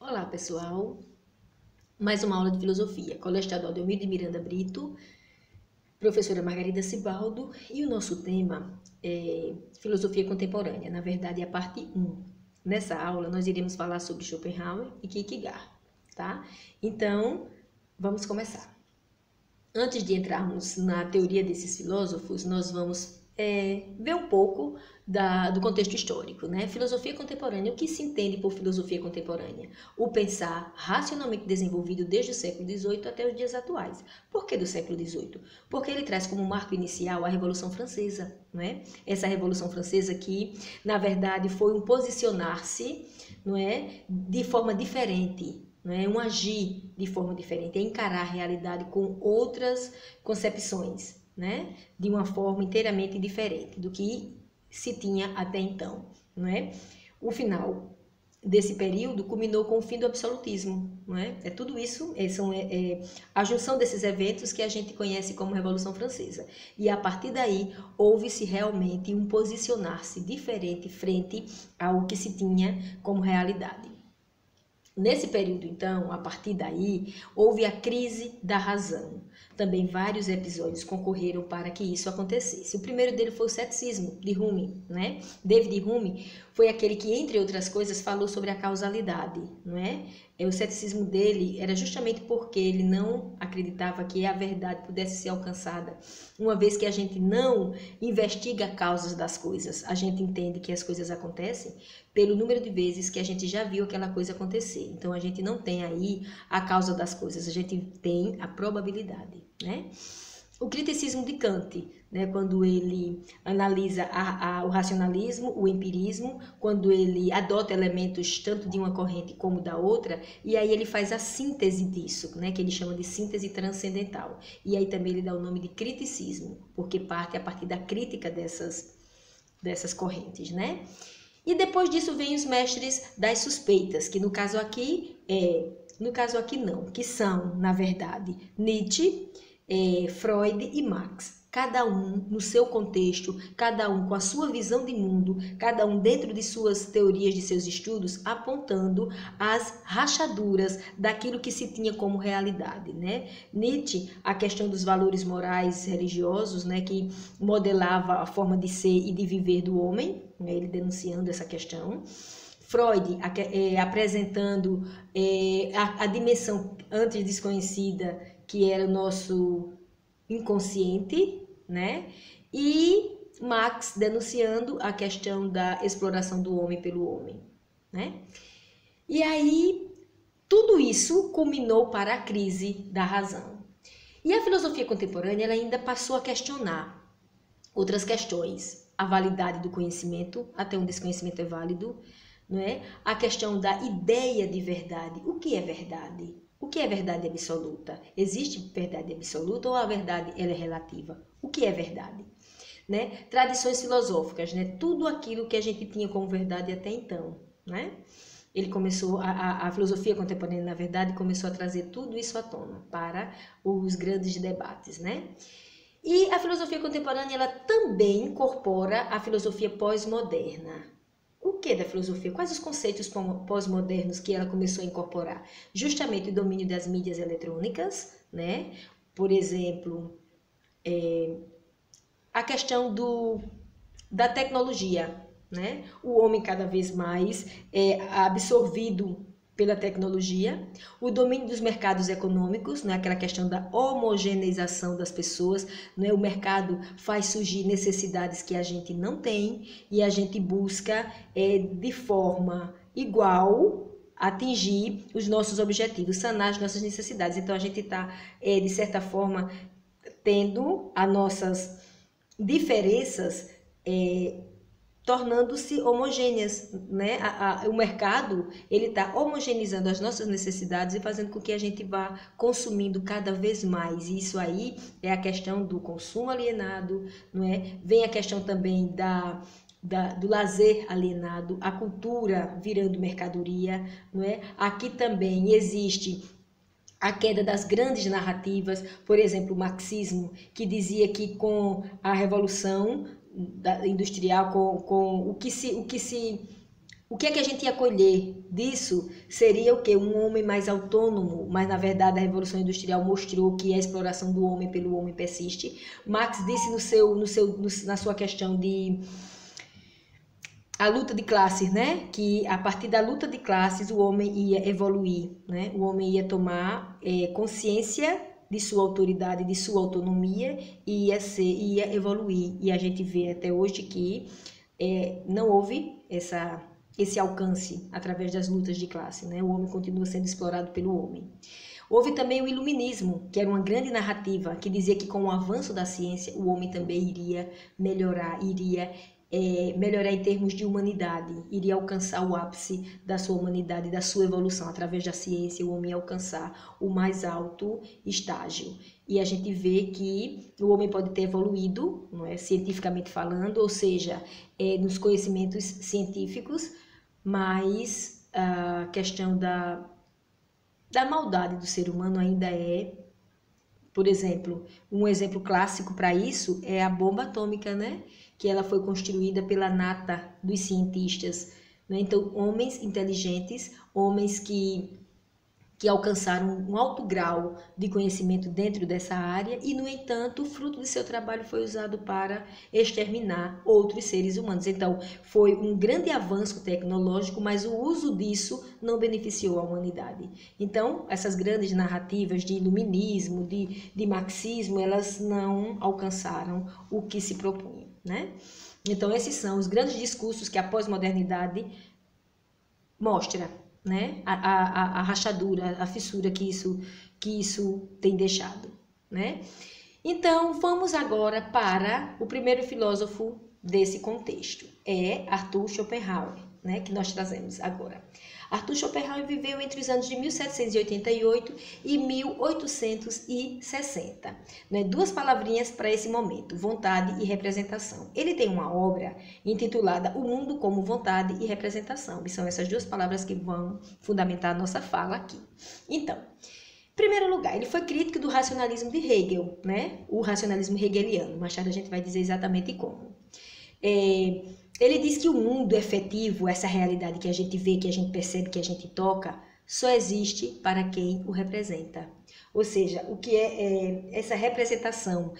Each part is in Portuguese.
Olá, pessoal. Mais uma aula de filosofia. Colégio Estadual Delmiro de Miranda Brito, professora Margarida Cibaldo, e o nosso tema é filosofia contemporânea. Na verdade, é a parte 1. Nessa aula, nós iremos falar sobre Schopenhauer e Kierkegaard, tá? Então, vamos começar. Antes de entrarmos na teoria desses filósofos, nós vamos ver um pouco do contexto histórico, né? Filosofia contemporânea, o que se entende por filosofia contemporânea? O pensar racionalmente desenvolvido desde o século XVIII até os dias atuais. Por que do século XVIII? Porque ele traz como marco inicial a Revolução Francesa, né? Essa Revolução Francesa que, na verdade, foi um posicionar-se, não é, de forma diferente, é um agir de forma diferente, é encarar a realidade com outras concepções, né? De uma forma inteiramente diferente do que se tinha até então, não é? O final desse período culminou com o fim do absolutismo, não é? É tudo isso, a junção desses eventos que a gente conhece como Revolução Francesa. E a partir daí houve-se realmente um posicionar-se diferente frente ao que se tinha como realidade. Nesse período, então, a partir daí, houve a crise da razão. Também vários episódios concorreram para que isso acontecesse. O primeiro dele foi o ceticismo de Hume, né? David Hume foi aquele que, entre outras coisas, falou sobre a causalidade, não é? O ceticismo dele era justamente porque ele não acreditava que a verdade pudesse ser alcançada. Uma vez que a gente não investiga causas das coisas, a gente entende que as coisas acontecem pelo número de vezes que a gente já viu aquela coisa acontecer. Então, a gente não tem aí a causa das coisas, a gente tem a probabilidade, né? O criticismo de Kant, né, quando ele analisa o racionalismo, o empirismo, quando ele adota elementos tanto de uma corrente como da outra, e aí ele faz a síntese disso, né, que ele chama de síntese transcendental. E aí também ele dá o nome de criticismo, porque parte a partir da crítica dessas correntes, né? E depois disso vem os mestres das suspeitas, que no caso aqui não, que são, na verdade, Nietzsche, Freud e Marx. Cada um no seu contexto, cada um com a sua visão de mundo, cada um dentro de suas teorias, de seus estudos, apontando as rachaduras daquilo que se tinha como realidade, né? Nietzsche, a questão dos valores morais religiosos, né, que modelava a forma de ser e de viver do homem, né, ele denunciando essa questão. Freud apresentando a dimensão antes desconhecida, que era o nosso inconsciente, né? E Marx denunciando a questão da exploração do homem pelo homem, né? E aí tudo isso culminou para a crise da razão. E a filosofia contemporânea ela ainda passou a questionar outras questões, a validade do conhecimento, até onde esse conhecimento é válido, não é? A questão da ideia de verdade. O que é verdade? O que é verdade absoluta? Existe verdade absoluta ou a verdade ela é relativa? O que é verdade? Né? Tradições filosóficas, né? Tudo aquilo que a gente tinha como verdade até então, né? Ele começou, a filosofia contemporânea, na verdade, começou a trazer tudo isso à tona para os grandes debates, né? E a filosofia contemporânea, ela também incorpora a filosofia pós-moderna. O que da filosofia? Quais os conceitos pós-modernos que ela começou a incorporar? Justamente o domínio das mídias eletrônicas, né? Por exemplo, a questão da tecnologia, né? O homem cada vez mais é absorvido pela tecnologia, o domínio dos mercados econômicos, né? Aquela questão da homogeneização das pessoas, né? O mercado faz surgir necessidades que a gente não tem e a gente busca de forma igual atingir os nossos objetivos, sanar as nossas necessidades. Então a gente está, de certa forma, tendo as nossas diferenças tornando-se homogêneas, né? O mercado ele está homogeneizando as nossas necessidades e fazendo com que a gente vá consumindo cada vez mais. E isso aí é a questão do consumo alienado, não é? Vem a questão também do lazer alienado, a cultura virando mercadoria, não é? Aqui também existe a queda das grandes narrativas, por exemplo, o marxismo, que dizia que com a revolução industrial, com o que se O que é que a gente ia colher disso seria o quê? Um homem mais autônomo, mas na verdade a Revolução Industrial mostrou que a exploração do homem pelo homem persiste. Marx disse na sua questão de a luta de classes, né? Que a partir da luta de classes o homem ia evoluir, né? O homem ia tomar consciência de sua autoridade, de sua autonomia e ia evoluir. E a gente vê até hoje que não houve esse alcance através das lutas de classe, né? O homem continua sendo explorado pelo homem. Houve também o iluminismo, que era uma grande narrativa que dizia que com o avanço da ciência o homem também iria melhorar, melhorar em termos de humanidade, iria alcançar o ápice da sua humanidade, da sua evolução. Através da ciência, o homem ia alcançar o mais alto estágio. E a gente vê que o homem pode ter evoluído, não é, cientificamente falando, ou seja, nos conhecimentos científicos, mas a questão da maldade do ser humano ainda por exemplo, um exemplo clássico para isso é a bomba atômica, né? Que ela foi construída pela nata dos cientistas, né? Então, homens inteligentes, homens que alcançaram um alto grau de conhecimento dentro dessa área e, no entanto, o fruto de seu trabalho foi usado para exterminar outros seres humanos. Então, foi um grande avanço tecnológico, mas o uso disso não beneficiou a humanidade. Então, essas grandes narrativas de iluminismo, de marxismo, elas não alcançaram o que se propunham, né? Então, esses são os grandes discursos que a pós-modernidade mostra, né? A rachadura, a fissura que isso tem deixado, né? Então, vamos agora para o primeiro filósofo desse contexto, Arthur Schopenhauer, né? Que nós trazemos agora. Arthur Schopenhauer viveu entre os anos de 1788 e 1860. Né? Duas palavrinhas para esse momento, vontade e representação. Ele tem uma obra intitulada O Mundo como Vontade e Representação. E são essas duas palavras que vão fundamentar a nossa fala aqui. Então, em primeiro lugar, ele foi crítico do racionalismo de Hegel, né? O racionalismo hegeliano. Mais tarde a gente vai dizer exatamente como. Ele diz que o mundo efetivo, essa realidade que a gente vê, que a gente percebe, que a gente toca, só existe para quem o representa. Ou seja, o que é essa representação,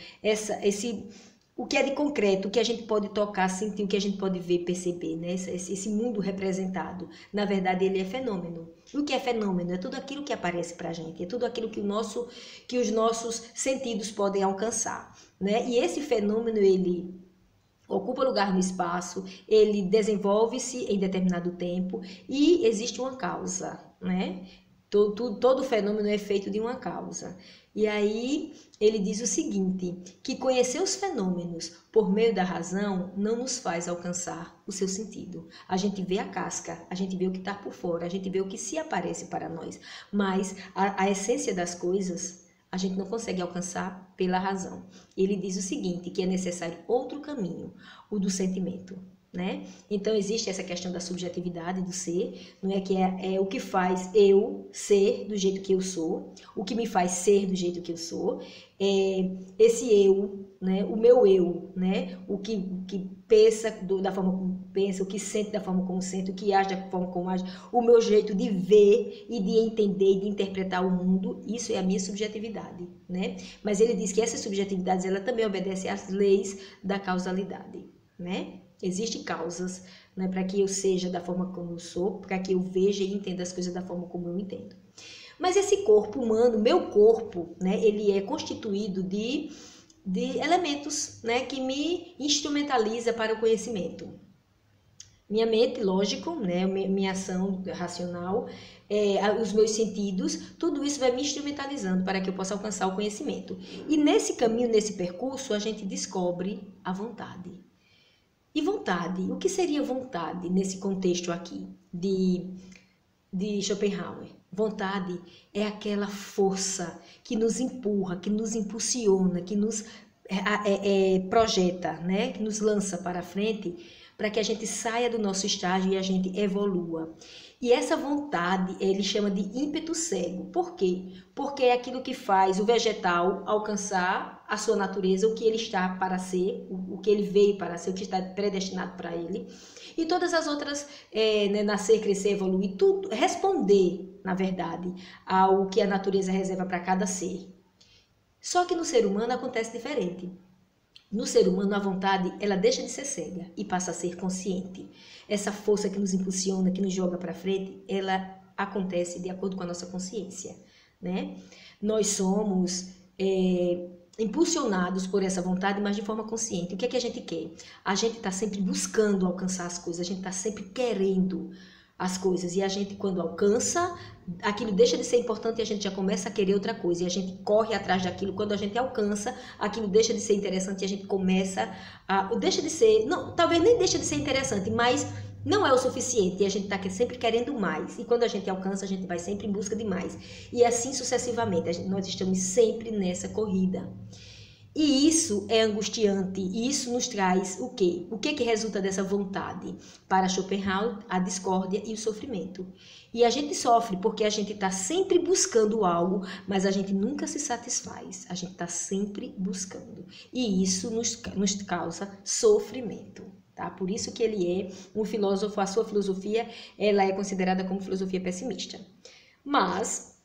o que é de concreto, o que a gente pode tocar, sentir, o que a gente pode ver, perceber, né? Esse mundo representado, na verdade, ele é fenômeno. E o que é fenômeno? É tudo aquilo que aparece para a gente, é tudo aquilo que os nossos sentidos podem alcançar, né? E esse fenômeno, ele ocupa lugar no espaço, ele desenvolve-se em determinado tempo e existe uma causa, né? Todo fenômeno é feito de uma causa. E aí ele diz o seguinte, que conhecer os fenômenos por meio da razão não nos faz alcançar o seu sentido. A gente vê a casca, a gente vê o que está por fora, a gente vê o que se aparece para nós, mas a essência das coisas a gente não consegue alcançar pela razão. Ele diz o seguinte, que é necessário outro caminho, o do sentimento, né? Então existe essa questão da subjetividade do ser, não é que é o que faz eu ser do jeito que eu sou, o que me faz ser do jeito que eu sou, esse eu, né? O meu eu, né? O que pensa da forma como pensa, o que sente da forma como sente, o que age da forma como age, o meu jeito de ver e de entender e de interpretar o mundo, isso é a minha subjetividade, né? Mas ele diz que essas subjetividades, ela também obedece às leis da causalidade, né? Existem causas, né, para que eu seja da forma como eu sou, para que eu veja e entenda as coisas da forma como eu entendo. Mas esse corpo humano, meu corpo, né, ele é constituído de elementos, né, que me instrumentaliza para o conhecimento. Minha mente, lógico, né, minha ação racional, os meus sentidos, tudo isso vai me instrumentalizando para que eu possa alcançar o conhecimento. E nesse caminho, nesse percurso, a gente descobre a vontade. E vontade, o que seria vontade nesse contexto aqui de Schopenhauer? Vontade é aquela força que nos empurra, que nos impulsiona, que nos projeta, né? Que nos lança para frente para que a gente saia do nosso estágio e a gente evolua. E essa vontade, ele chama de ímpeto cego. Por quê? Porque é aquilo que faz o vegetal alcançar a sua natureza, o que ele está para ser, o que ele veio para ser, o que está predestinado para ele. E todas as outras, né, nascer, crescer, evoluir, tudo, responder, na verdade, ao que a natureza reserva para cada ser. Só que no ser humano acontece diferente. No ser humano, a vontade, ela deixa de ser cega e passa a ser consciente. Essa força que nos impulsiona, que nos joga para frente, ela acontece de acordo com a nossa consciência, né? Nós somos impulsionados por essa vontade, mas de forma consciente. O que é que a gente quer? A gente está sempre buscando alcançar as coisas, a gente está sempre querendo as coisas. E a gente, quando alcança, aquilo deixa de ser importante e a gente já começa a querer outra coisa. E a gente corre atrás daquilo. Quando a gente alcança, aquilo deixa de ser interessante e a gente começa a... Deixa de ser... Não, talvez nem deixa de ser interessante, mas não é o suficiente. E a gente está sempre querendo mais. E quando a gente alcança, a gente vai sempre em busca de mais. E assim sucessivamente. Nós estamos sempre nessa corrida. E isso é angustiante, e isso nos traz o quê? O que resulta dessa vontade? Para Schopenhauer, a discórdia e o sofrimento. E a gente sofre porque a gente está sempre buscando algo, mas a gente nunca se satisfaz. A gente está sempre buscando. E isso nos causa sofrimento. Tá? Por isso que ele é um filósofo, a sua filosofia ela é considerada como filosofia pessimista. Mas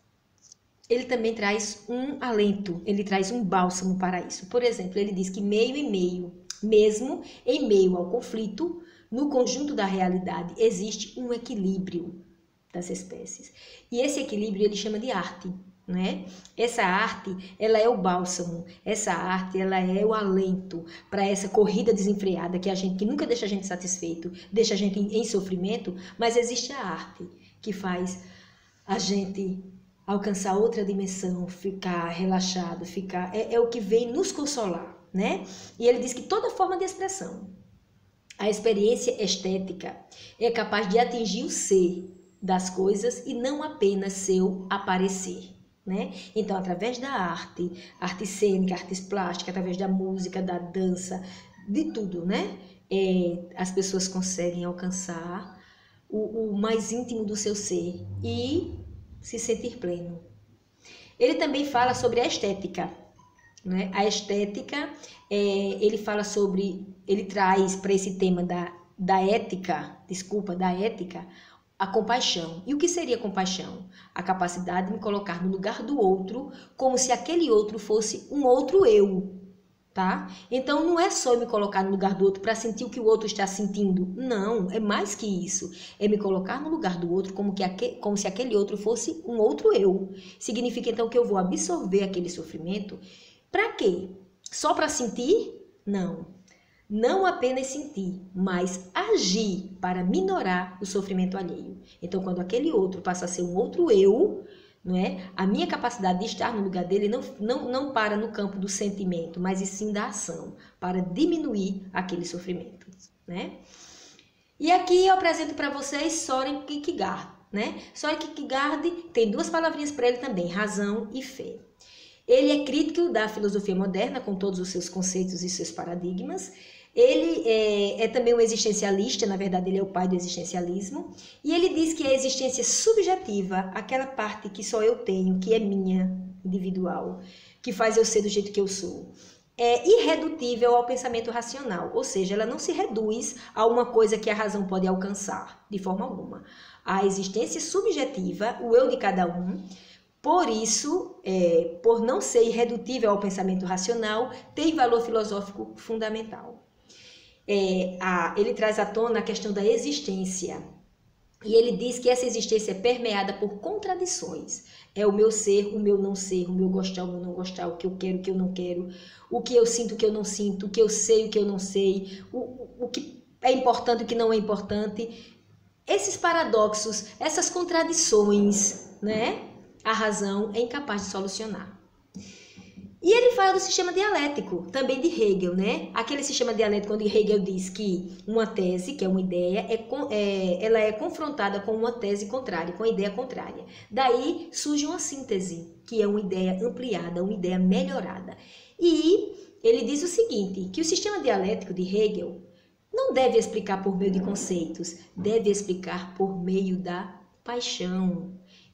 ele também traz um alento, ele traz um bálsamo para isso. Por exemplo, ele diz que meio em meio, mesmo em meio ao conflito, no conjunto da realidade existe um equilíbrio das espécies. E esse equilíbrio ele chama de arte, né? Essa arte, ela é o bálsamo, essa arte, ela é o alento para essa corrida desenfreada que nunca deixa a gente satisfeito, deixa a gente em sofrimento, mas existe a arte que faz a gente alcançar outra dimensão, ficar relaxado, é o que vem nos consolar, né? E ele diz que toda forma de expressão, a experiência estética é capaz de atingir o ser das coisas e não apenas seu aparecer, né? Então, através da arte cênica, artes plásticas, através da música, da dança, de tudo, né? As pessoas conseguem alcançar o mais íntimo do seu ser e se sentir pleno. Ele também fala sobre a estética, né? A estética, ele traz para esse tema da ética, a compaixão. E o que seria compaixão? A capacidade de me colocar no lugar do outro, como se aquele outro fosse um outro eu, tá? Então não é só eu me colocar no lugar do outro para sentir o que o outro está sentindo. Não, é mais que isso. É me colocar no lugar do outro como se aquele outro fosse um outro eu. Significa então que eu vou absorver aquele sofrimento. Para quê? Só para sentir? Não. Não apenas sentir, mas agir para minorar o sofrimento alheio. Então quando aquele outro passa a ser um outro eu, não é? A minha capacidade de estar no lugar dele não para no campo do sentimento, mas e sim da ação, para diminuir aquele sofrimento, né? E aqui eu apresento para vocês Søren Kierkegaard, né? Søren Kierkegaard tem duas palavrinhas para ele também, razão e fé. Ele é crítico da filosofia moderna, com todos os seus conceitos e seus paradigmas. Ele é também um existencialista, na verdade ele é o pai do existencialismo, e ele diz que a existência subjetiva, aquela parte que só eu tenho, que é minha, individual, que faz eu ser do jeito que eu sou, é irredutível ao pensamento racional, ou seja, ela não se reduz a uma coisa que a razão pode alcançar, de forma alguma. A existência subjetiva, o eu de cada um, por isso, por não ser irredutível ao pensamento racional, tem valor filosófico fundamental. Ele traz à tona a questão da existência. E ele diz que essa existência é permeada por contradições. É o meu ser, o meu não ser, o meu gostar, o meu não gostar, o que eu quero, o que eu não quero, o que eu sinto, o que eu não sinto, o que eu sei, o que eu não sei, o que é importante, o que não é importante. Esses paradoxos, essas contradições, né? A razão é incapaz de solucionar. E ele fala do sistema dialético, também de Hegel, né? Aquele sistema dialético onde Hegel diz que uma tese, que é uma ideia, ela é confrontada com uma tese contrária, com a ideia contrária. Daí surge uma síntese, que é uma ideia ampliada, uma ideia melhorada. E ele diz o seguinte, que o sistema dialético de Hegel não deve explicar por meio de conceitos, deve explicar por meio da paixão.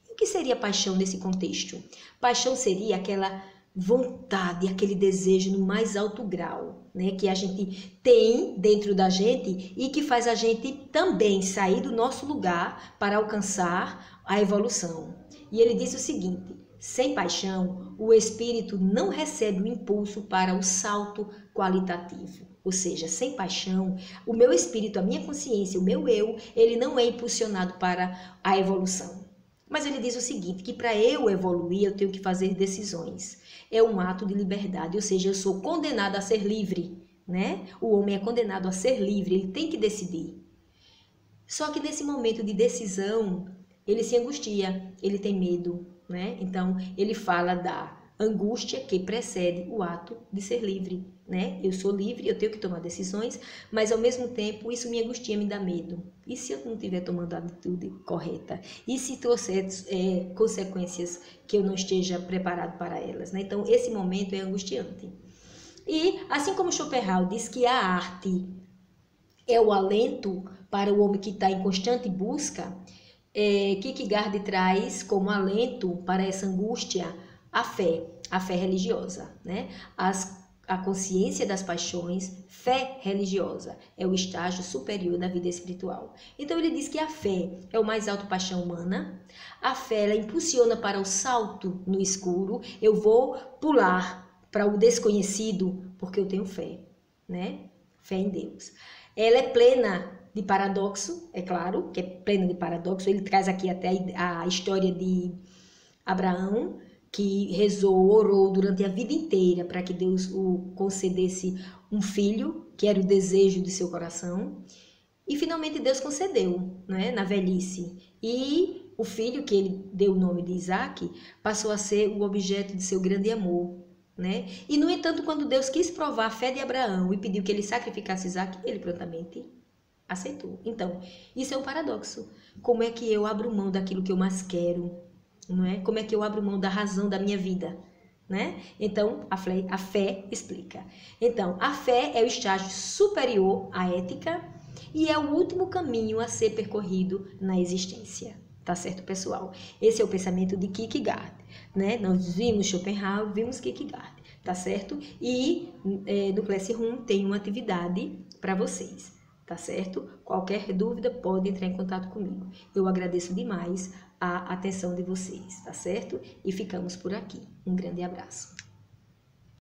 E o que seria paixão nesse contexto? Paixão seria aquela vontade, aquele desejo no mais alto grau, né, que a gente tem dentro da gente e que faz a gente também sair do nosso lugar para alcançar a evolução. E ele diz o seguinte: sem paixão, o espírito não recebe o impulso para o salto qualitativo. Ou seja, sem paixão, o meu espírito, a minha consciência, o meu eu, ele não é impulsionado para a evolução. Mas ele diz o seguinte, que para eu evoluir, eu tenho que fazer decisões. É um ato de liberdade, ou seja, eu sou condenado a ser livre, né? O homem é condenado a ser livre, ele tem que decidir. Só que nesse momento de decisão, ele se angustia, ele tem medo, né? Então, ele fala da angústia que precede o ato de ser livre, né? Eu sou livre, eu tenho que tomar decisões, mas ao mesmo tempo isso me angustia, me dá medo. E se eu não estiver tomando a atitude correta? E se trouxer consequências que eu não esteja preparado para elas, né? Então, esse momento é angustiante. E, assim como Schopenhauer diz que a arte é o alento para o homem que está em constante busca, Kierkegaard traz como alento para essa angústia a fé religiosa, né? A consciência das paixões, fé religiosa, é o estágio superior da vida espiritual. Então ele diz que a fé é o mais alto paixão humana, a fé ela impulsiona para o salto no escuro, eu vou pular para o desconhecido porque eu tenho fé, né? Fé em Deus. Ela é plena de paradoxo, é claro, que é plena de paradoxo. Ele traz aqui até a história de Abraão, que rezou, orou durante a vida inteira para que Deus o concedesse um filho, que era o desejo de seu coração. E finalmente Deus concedeu, né, na velhice. E o filho, que ele deu o nome de Isaac, passou a ser o objeto de seu grande amor. Né? E, no entanto, quando Deus quis provar a fé de Abraão e pediu que ele sacrificasse Isaac, ele prontamente aceitou. Então, isso é um paradoxo. Como é que eu abro mão daquilo que eu mais quero? Não é? Como é que eu abro mão da razão da minha vida? Né? Então, a fé explica. Então, a fé é o estágio superior à ética e é o último caminho a ser percorrido na existência. Tá certo, pessoal? Esse é o pensamento de Kierkegaard, né? Nós vimos Schopenhauer, vimos Kierkegaard, tá certo? E no Classroom tem uma atividade para vocês, tá certo? Qualquer dúvida pode entrar em contato comigo. Eu agradeço demais a atenção de vocês, tá certo? E ficamos por aqui. Um grande abraço.